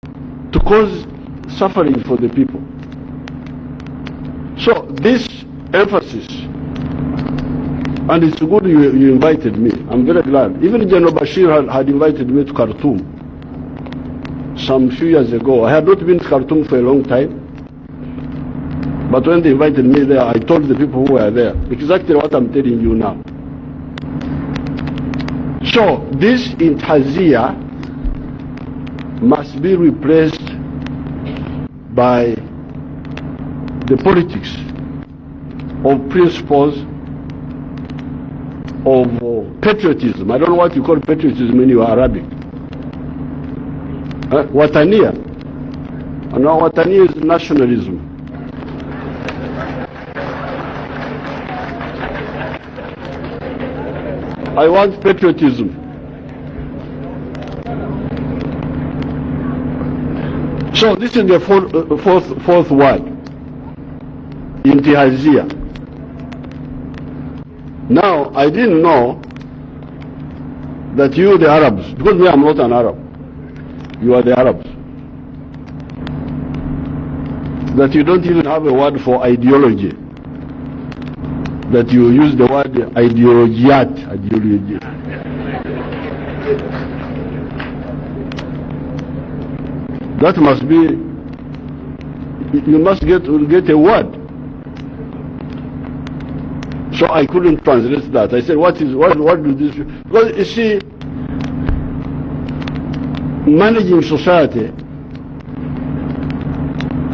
to cause suffering for the people. So this emphasis, and it's good you invited me. I'm very glad. Even General Bashir had invited me to Khartoum some few years ago. I had not been to Khartoum for a long time. But when they invited me there, I told the people who were there exactly what I'm telling you now. So this intazia must be replaced by the politics of principles of patriotism. I don't know what you call patriotism in your Arabic. Wataniya. And now Wataniya is nationalism. I want patriotism. So this is the fourth word, intihazia. Now, I didn't know that you, the Arabs, because me, I'm not an Arab, you are the Arabs, that you don't even have a word for ideology, that you use the word ideologiyat, ideology. That must be, you must get a word. So I couldn't translate that. I said, what do this, because you see, managing society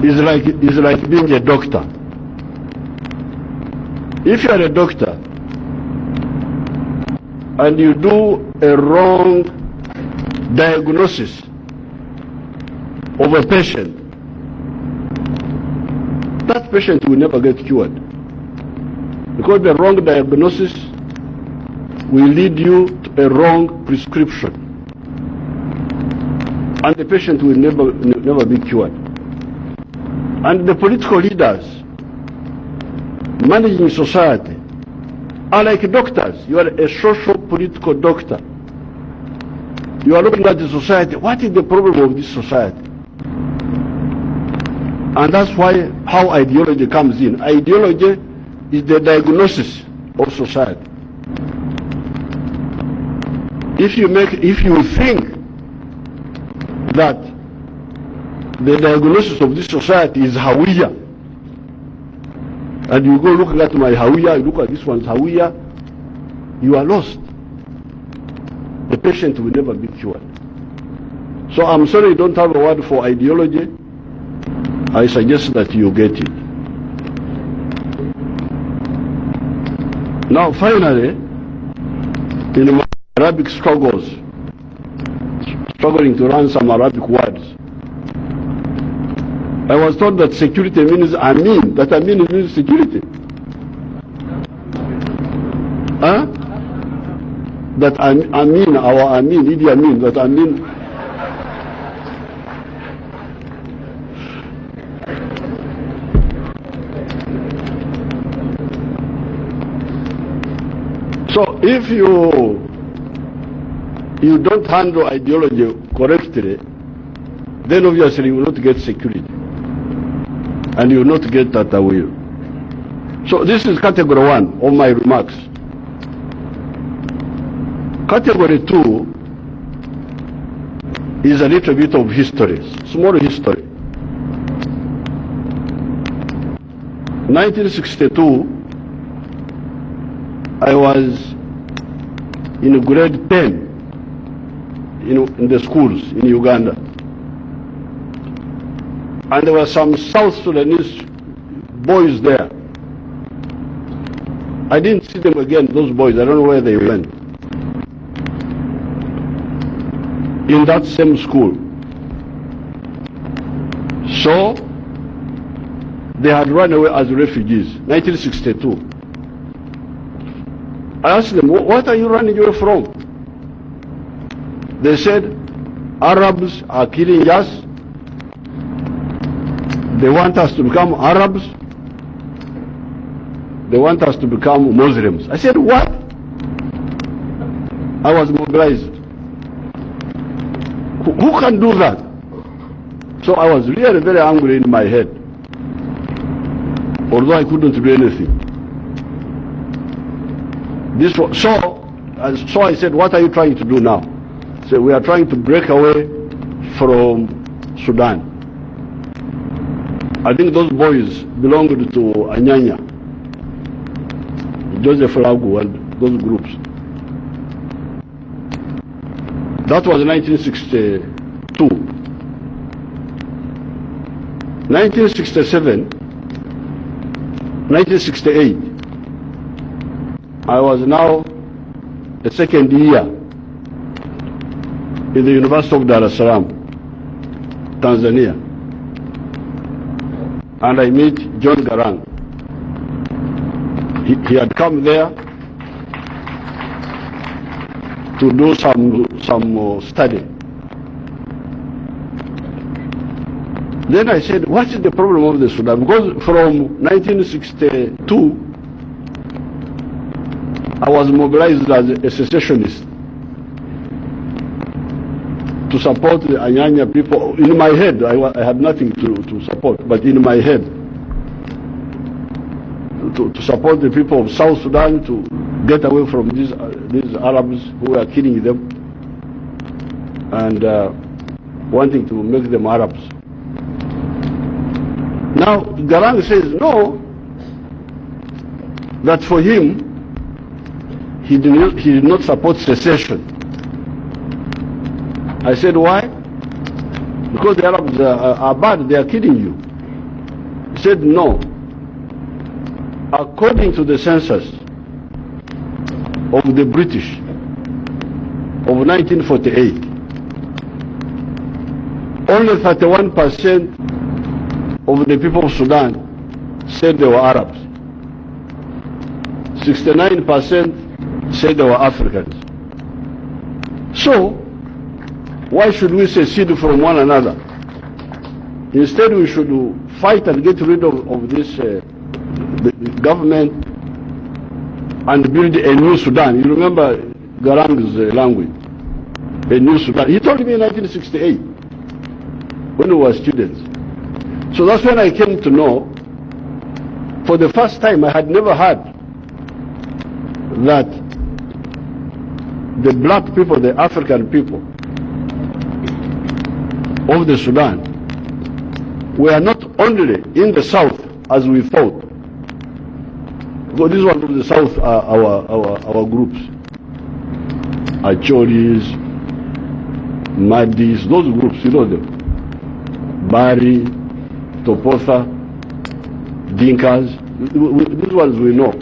is like being a doctor. If you are a doctor and you do a wrong diagnosis of a patient, that patient will never get cured, because the wrong diagnosis will lead you to a wrong prescription, and the patient will never be cured. And the political leaders managing society are like doctors. You are a social political doctor. You are looking at the society. What is the problem of this society? And that's why how ideology comes in. Ideology is the diagnosis of society. If you think that the diagnosis of this society is Hawiya, and you go looking at my Hawiya, you look at this one's Hawiya, you are lost. The patient will never be cured. So I'm sorry you don't have a word for ideology. I suggest that you get it. Now finally, in my Arabic struggling to learn some Arabic words, I was told that security means Amin, that Amin means security. Huh? That Amin, our Amin, Idi Amin, that Amin. So if you don't handle ideology correctly, then obviously you will not get security. And you will not get that will. So this is category 1 of my remarks. Category 2 is a little bit of history, small history. 1962, I was in grade 10 in the schools in Uganda. And there were some South Sudanese boys there. I didn't see them again, those boys. I don't know where they went. In that same school. So, they had run away as refugees, 1962. I asked them, what are you running away from? They said, Arabs are killing us. They want us to become Arabs. They want us to become Muslims. I said, what? I was mobilized. Who can do that? So I was really very angry in my head, although I couldn't do anything. So I said, what are you trying to do now? So we are trying to break away from Sudan. I think those boys belonged to Anyanya, Joseph Lagu and those groups. That was 1962. 1967, 1968, I was now the second year in the University of Dar es Salaam, Tanzania. And I meet John Garang. He had come there to do some study. Then I said, what is the problem of the Sudan? Because from 1962, I was mobilized as a secessionist to support the Anyanya people. In my head, I had nothing to support, but in my head, to support the people of South Sudan to get away from these Arabs who were killing them and wanting to make them Arabs. Now, Garang says, no, that for him, he did not support secession. I said, why? Because the Arabs are bad, they are killing you. He said, no. According to the census of the British of 1948, only 31% of the people of Sudan said they were Arabs. 69% said they were Africans. So, why should we secede from one another? Instead, we should fight and get rid of this the government and build a new Sudan. You remember Garang's language, a new Sudan. He told me in 1968 when we were students. So that's when I came to know, for the first time, I had never heard that the black people, the African people of the Sudan, were not only in the south as we thought. Because these ones of the south are our groups. Achoris, Madis, those groups, you know them. Bari, Topotha, Dinkas, these ones we know.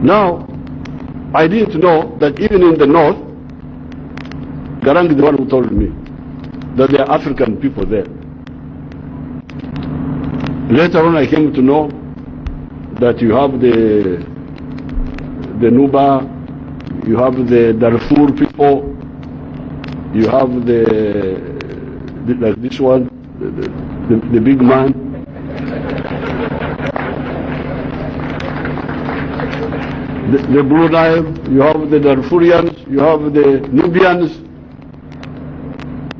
Now, I didn't know that even in the north, Garang is the one who told me that there are African people there. Later on I came to know that you have the Nuba, you have the Darfur people, you have like this one, the big man. The Blue Nile, you have the Darfurians, you have the Nubians.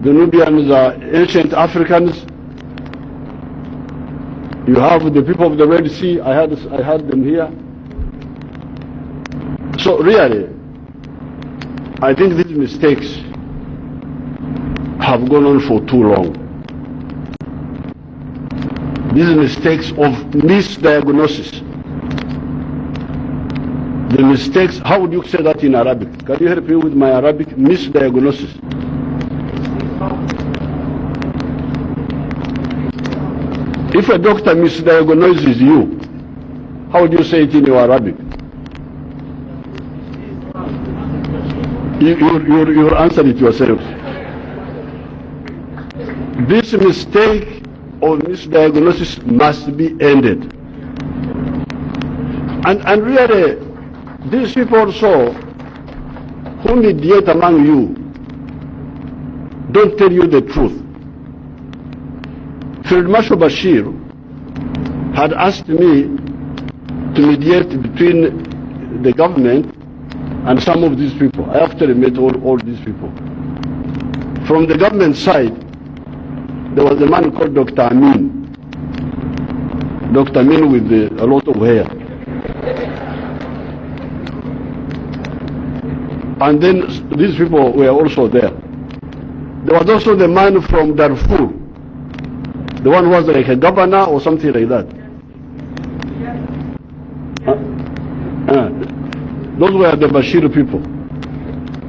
The Nubians are ancient Africans. You have the people of the Red Sea. I had them here. So really, I think these mistakes have gone on for too long. These mistakes of misdiagnosis. The mistakes, how would you say that in Arabic? Can you help me with my Arabic? Misdiagnosis. If a doctor misdiagnoses you, how would you say it in your Arabic? You'll answer it yourself. This mistake of misdiagnosis must be ended. And really, these people also who mediate among you don't tell you the truth. Field Marshal Bashir had asked me to mediate between the government and some of these people. I actually met all these people. From the government side, there was a man called Dr. Amin. Dr. Amin with a lot of hair. And then these people were also there. There was also the man from Darfur, the one who was like a governor or something like that. Those were the Bashir people.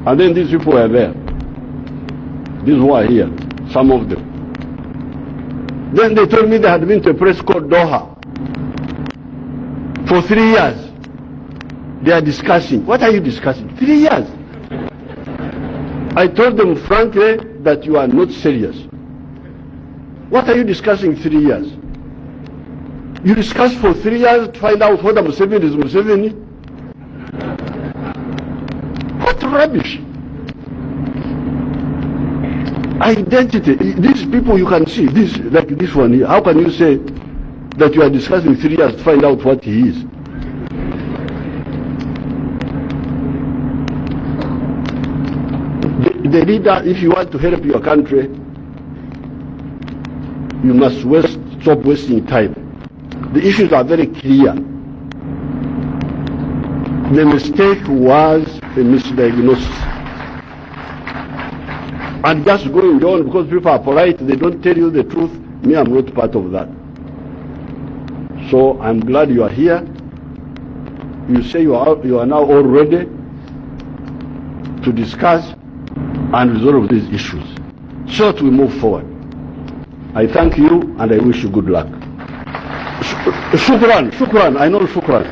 And then these people were there. These who are here, some of them. Then they told me they had been to a place called Doha. For 3 years. They are discussing. What are you discussing? 3 years. I told them frankly that you are not serious. What are you discussing 3 years? You discuss for 3 years to find out whether Museveni is Museveni? What rubbish! Identity. These people you can see, this like this one here. How can you say that you are discussing 3 years to find out what he is? The leader, if you want to help your country, you must stop wasting time. The issues are very clear. The mistake was a misdiagnosis. And just going on because people are polite, they don't tell you the truth. Me, I'm not part of that. So I'm glad you are here. You say you are now all ready to discuss and resolve these issues so that we move forward. I thank you and I wish you good luck. Shukran, I know shukran.